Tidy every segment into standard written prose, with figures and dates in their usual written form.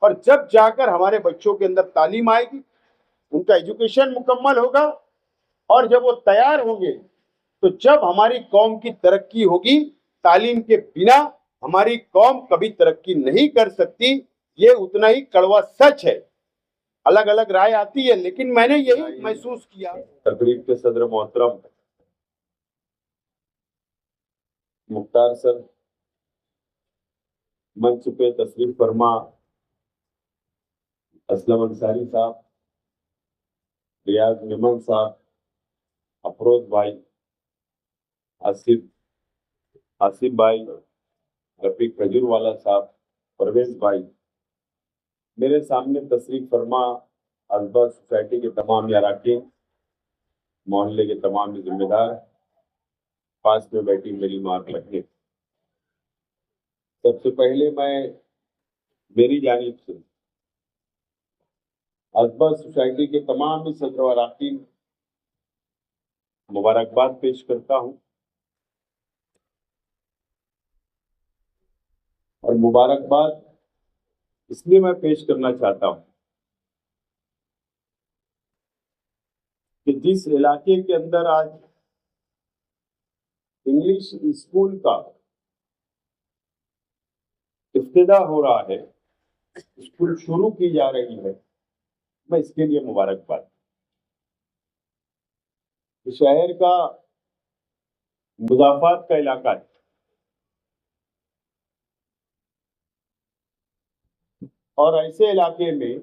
और जब जाकर हमारे बच्चों के अंदर तालीम आएगी, उनका एजुकेशन मुकम्मल होगा, और जब वो तैयार होंगे तो जब हमारी कौम की तरक्की होगी, तालीम के बिना हमारी कौम कभी तरक्की नहीं कर सकती। ये उतना ही कड़वा सच है। अलग अलग राय आती है, लेकिन मैंने यही महसूस किया। तकरीब के सदर मोहतरम मुख्तार सर, मंच पे तशरीफ फरमा असलम अंसारी साहब, रियाज मेमन साहब, अफरोज भाई, आसिफ आसिफ भाई, रफीक खजूरवाला साहब, परवेज भाई, मेरे सामने तशरीफ फरमा अजबा सोसाइटी के तमाम अरकान, मोहल्ले के तमाम जिम्मेदार, पास में बैठी मेरी माँ बहनें, सबसे पहले मैं मेरी जानिब से अजबा सोसाइटी के तमाम सदर और अरकान मुबारकबाद पेश करता हूँ। और मुबारकबाद इसलिए मैं पेश करना चाहता हूँ कि जिस इलाके के अंदर आज इंग्लिश स्कूल का इफ्तिदा हो रहा है, स्कूल शुरू की जा रही है, मैं इसके लिए मुबारकबाद। शहर का मुजाफात का इलाका है, और ऐसे इलाके में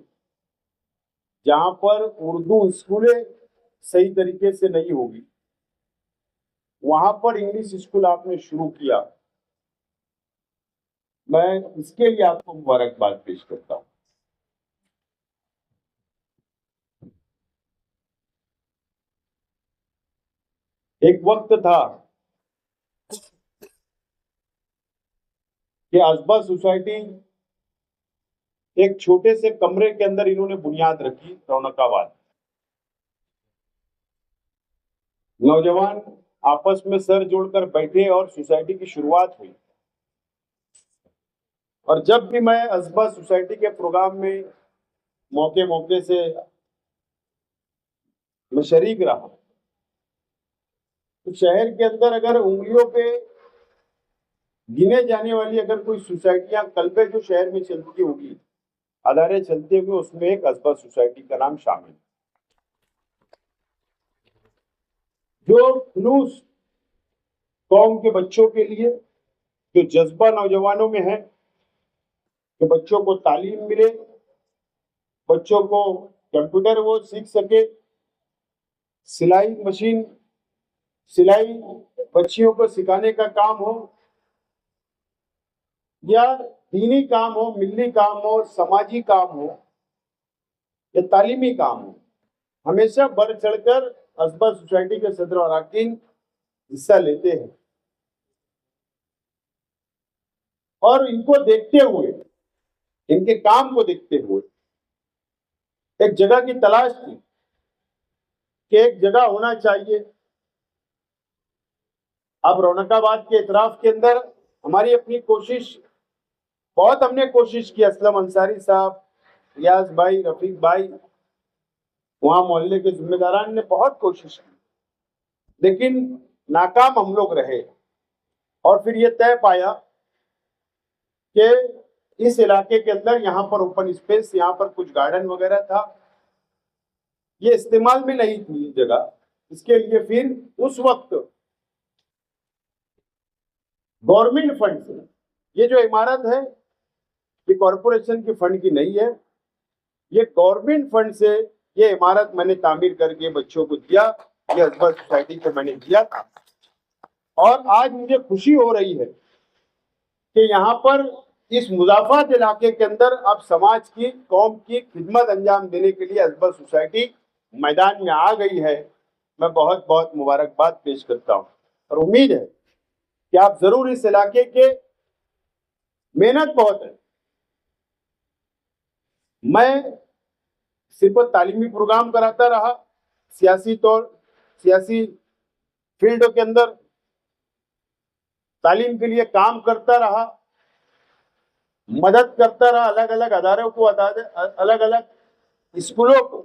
जहां पर उर्दू स्कूलें सही तरीके से नहीं होगी, वहां पर इंग्लिश स्कूल आपने शुरू किया, मैं इसके लिए आपको मुबारकबाद पेश करता हूं। एक वक्त था कि अजबा सोसाइटी एक छोटे से कमरे के अंदर इन्होंने बुनियाद रखी, रौनकाबाद। नौजवान आपस में सर जोड़कर बैठे और सोसाइटी की शुरुआत हुई। और जब भी मैं अजबा सोसाइटी के प्रोग्राम में मौके मौके से मैं शरीक रहा, तो शहर के अंदर अगर उंगलियों पे गिने जाने वाली अगर कोई सोसाइटियां कल्बे जो शहर में चलती होगी, अदारे चलते हुए, उसमें एक अजबा सोसाइटी का नाम शामिल। जो खुलूस कौम के बच्चों के लिए, जो जज्बा नौजवानों में है कि बच्चों को तालीम मिले, बच्चों को कंप्यूटर वो सीख सके, सिलाई मशीन, सिलाई बच्चियों को सिखाने का काम हो, या दीनी काम हो, मिल्ली काम हो, समाजी काम हो, या तालीमी काम हो, हमेशा बढ़ चढ़कर अजबा सोसाइटी के सदर और अरकान हिस्सा लेते हैं। और इनको देखते हुए, इनके काम को देखते हुए एक जगह की तलाश थी कि एक जगह होना चाहिए। अब रौनकाबाद के इतराफ के अंदर हमारी अपनी कोशिश, बहुत हमने कोशिश की, असलम अंसारी साहब, रियाज भाई, रफीक भाई, वहां मोहल्ले के जिम्मेदारान ने बहुत कोशिश की, लेकिन नाकाम हम लोग रहे। और फिर ये तय पाया कि इस इलाके के अंदर यहाँ पर ओपन स्पेस, यहाँ पर कुछ गार्डन वगैरह था, ये इस्तेमाल में नहीं थी जगह। इसके लिए फिर उस वक्त गवर्नमेंट फंड से, ये जो इमारत है ये कॉरपोरेशन के फंड की नहीं है, ये गवर्नमेंट फंड से ये इमारत मैंने तामीर करके बच्चों को दिया, ये अजबा सोसाइटी को मैंने दिया था। और आज मुझे खुशी हो रही है कि यहाँ पर इस मुजाफात इलाके के अंदर अब समाज की, कौम की खिदमत अंजाम देने के लिए अजबा सोसाइटी मैदान में आ गई है। मैं बहुत बहुत मुबारकबाद पेश करता हूँ, और उम्मीद है कि आप जरूर इस इलाके के, मेहनत बहुत है। मैं सिर्फ तालीमी प्रोग्राम कराता रहा, सियासी फील्ड के अंदर तालीम के लिए काम करता रहा, मदद करता रहा अलग अलग अदारों को, अलग अलग स्कूलों को,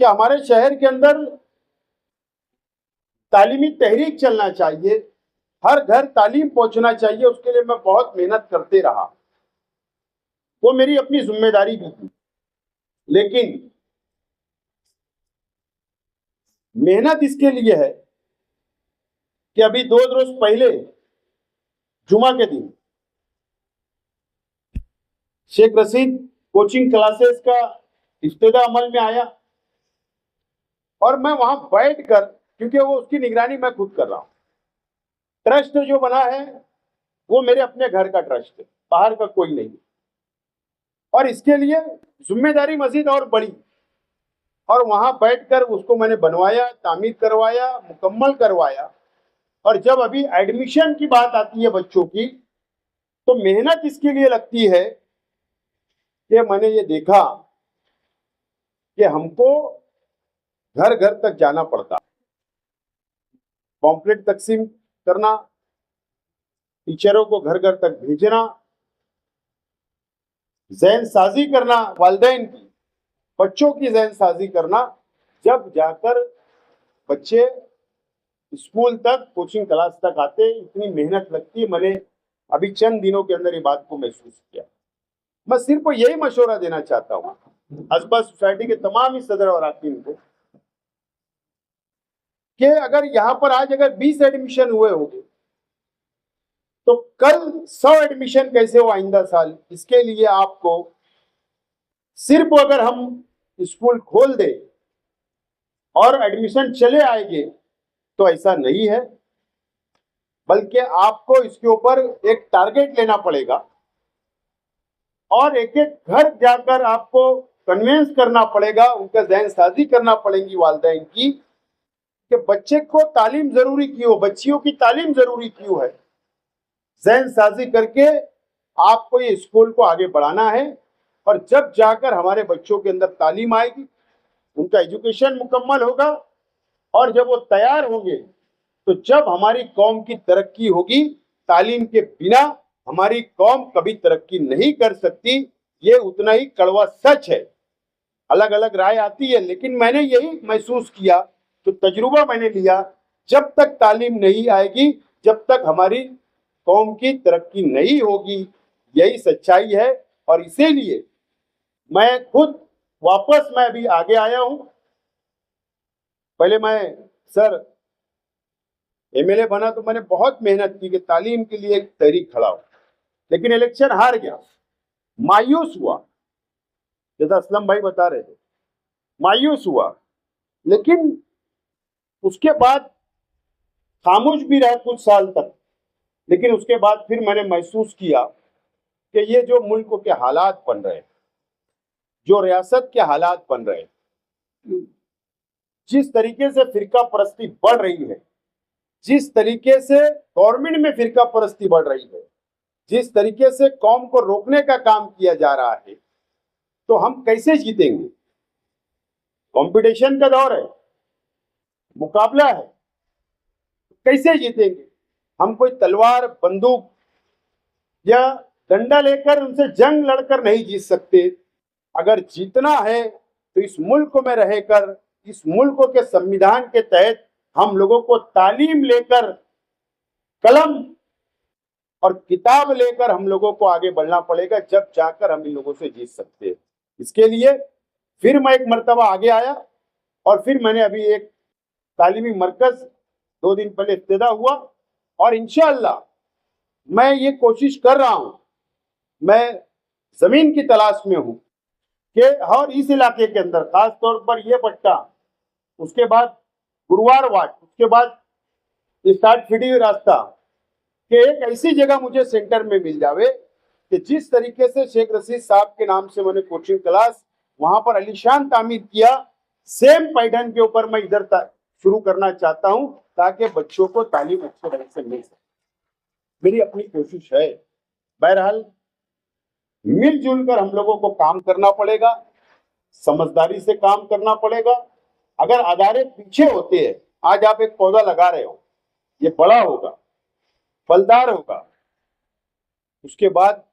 कि हमारे शहर के अंदर तालीमी तहरीक चलना चाहिए, हर घर तालीम पहुंचना चाहिए। उसके लिए मैं बहुत मेहनत करते रहा, वो मेरी अपनी जिम्मेदारी भी थी। लेकिन मेहनत इसके लिए है कि अभी 2 रोज पहले जुमा के दिन शेख रशीद कोचिंग क्लासेस का इफ्तिदा अमल में आया और मैं वहां बैठकर, क्योंकि वो उसकी निगरानी मैं खुद कर रहा हूं, ट्रस्ट जो बना है वो मेरे अपने घर का ट्रस्ट है, बाहर का कोई नहीं, और इसके लिए जिम्मेदारी मजीद और बड़ी। और वहां बैठकर उसको मैंने बनवाया, तामीर करवाया, मुकम्मल करवाया। और जब अभी एडमिशन की बात आती है बच्चों की, तो मेहनत इसके लिए लगती है कि मैंने ये देखा कि हमको घर घर तक जाना पड़ता, पॉम्पलेट तकसीम करना, टीचरों को घर घर तक भेजना, ज़हन साजी करना, वालिदैन की, बच्चों की ज़हन साजी करना, जब जाकर बच्चे स्कूल तक, कोचिंग क्लास तक आते, इतनी मेहनत लगती है। मैंने अभी चंद दिनों के अंदर ये बात को महसूस किया। मैं सिर्फ यही मशवरा देना चाहता हूँ असबा सोसाइटी के तमाम ही सदर और अरकान को कि अगर यहाँ पर आज अगर 20 एडमिशन हुए होंगे तो कल 100 एडमिशन कैसे हो आइंदा साल। इसके लिए आपको सिर्फ अगर हम स्कूल खोल दें और एडमिशन चले आएंगे तो ऐसा नहीं है, बल्कि आपको इसके ऊपर एक टारगेट लेना पड़ेगा और एक एक घर जाकर आपको कन्विंस करना पड़ेगा, उनका ज़हन साजी करना पड़ेगी वालिदैन की कि बच्चे को तालीम जरूरी क्यों, बच्चियों की तालीम जरूरी क्यों है। ज़हन साजी करके आपको ये स्कूल को आगे बढ़ाना है और जब जाकर हमारे बच्चों के अंदर तालीम आएगी, उनका एजुकेशन मुकम्मल होगा और जब वो तैयार होंगे तो जब हमारी कौम की तरक्की होगी, तालीम के बिना हमारी कौम कभी तरक्की नहीं कर सकती। ये उतना ही कड़वा सच है। अलग अलग राय आती है, लेकिन मैंने यही महसूस किया, तो तजुर्बा मैंने लिया, जब तक तालीम नहीं आएगी, जब तक हमारी कौम की तरक्की नहीं होगी। यही सच्चाई है और इसीलिए मैं खुद वापस मैं अभी आगे आया हूं। पहले मैं सर एमएलए बना तो मैंने बहुत मेहनत की कि तालीम के लिए एक तहरीक खड़ा हो, लेकिन इलेक्शन हार गया, मायूस हुआ, जैसा असलम भाई बता रहे थे, मायूस हुआ। लेकिन उसके बाद खामोश भी रहा कुछ साल तक, लेकिन उसके बाद फिर मैंने महसूस किया कि ये जो मुल्क के हालात बन रहे हैं, जो रियासत के हालात बन रहे हैं, जिस तरीके से फिरका परस्ती बढ़ रही है, जिस तरीके से गवर्नमेंट में फिरका परस्ती बढ़ रही है, जिस तरीके से कौम को रोकने का काम किया जा रहा है, तो हम कैसे जीतेंगे। कंपटीशन का दौर है, मुकाबला है, कैसे जीतेंगे। हम कोई तलवार बंदूक या डंडा लेकर उनसे जंग लड़कर नहीं जीत सकते। अगर जीतना है तो इस मुल्क में रहकर, इस मुल्क के संविधान के तहत हम लोगों को तालीम लेकर, कलम और किताब लेकर हम लोगों को आगे बढ़ना पड़ेगा, जब जाकर हम इन लोगों से जीत सकते हैं। इसके लिए फिर मैं एक मर्तबा आगे आया और फिर मैंने अभी एक तालीमी मरकज 2 दिन पहले इब्तिदा हुआ और इंशाअल्लाह मैं ये कोशिश कर रहा हूं, मैं जमीन की तलाश में हूं कि और इस इलाके के अंदर खास तौर पर ये पट्टा, उसके बाद गुरुवार वार्ड, उसके बाद स्टार्ट फिडी रास्ता, कि एक ऐसी जगह मुझे सेंटर में मिल जावे कि जिस तरीके से शेख रशीद साहब के नाम से मैंने कोचिंग क्लास वहां पर अलीशान तामीर किया, सेम पैटर्न के ऊपर मैं इधर शुरू करना चाहता हूं ताकि बच्चों को तालीम अच्छे ढंग से मिल सके। मेरी अपनी कोशिश है। बहरहाल मिलजुल कर हम लोगों को काम करना पड़ेगा, समझदारी से काम करना पड़ेगा। अगर अदारे पीछे होते हैं, आज आप एक पौधा लगा रहे हो, ये बड़ा होगा, फलदार होगा, उसके बाद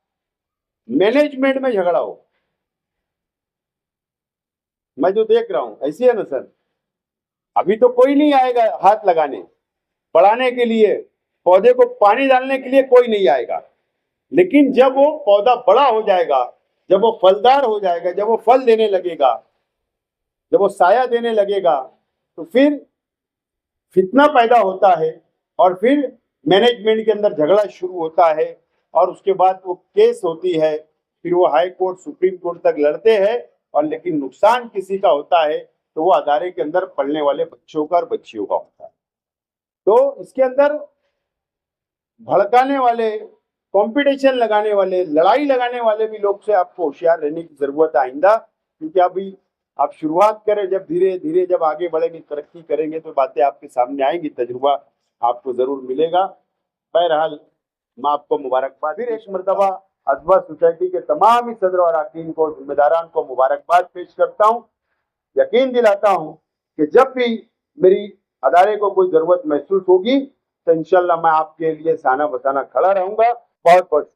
मैनेजमेंट में झगड़ा हो। मैं जो देख रहा हूं ऐसी है ना सर, अभी तो कोई नहीं आएगा हाथ लगाने, पढ़ाने के लिए, पौधे को पानी डालने के लिए कोई नहीं आएगा। लेकिन जब वो पौधा बड़ा हो जाएगा, जब वो फलदार हो जाएगा, जब वो फल देने लगेगा, जब वो साया देने लगेगा, तो फिर फितना पैदा होता है और फिर मैनेजमेंट के अंदर झगड़ा शुरू होता है और उसके बाद वो केस होती है, फिर वो हाई कोर्ट सुप्रीम कोर्ट तक लड़ते हैं और लेकिन नुकसान किसी का होता है तो वो अदारे के अंदर पढ़ने वाले बच्चों का और बच्चियों का होता है। तो इसके अंदर भड़काने वाले, कंपटीशन लगाने वाले, लड़ाई लगाने वाले भी लोग से आपको होशियार रहने की जरूरत है आइंदा, क्योंकि अभी आप शुरुआत करें, जब धीरे धीरे जब आगे बढ़ेंगे, तरक्की करेंगे तो बातें आपके सामने आएंगी, तजुर्बा आपको जरूर मिलेगा। बहरहाल मैं आपको मुबारकबाद, फिर एक मरतबा अदवा सोसाइटी के तमाम ही सदर और अरकान को, जिम्मेदारान को मुबारकबाद पेश करता हूँ। यकीन दिलाता हूँ कि जब भी मेरी अदारे को कोई जरूरत महसूस होगी तो इंशाल्लाह मैं आपके लिए साना बसाना खड़ा रहूंगा। बहुत बहुत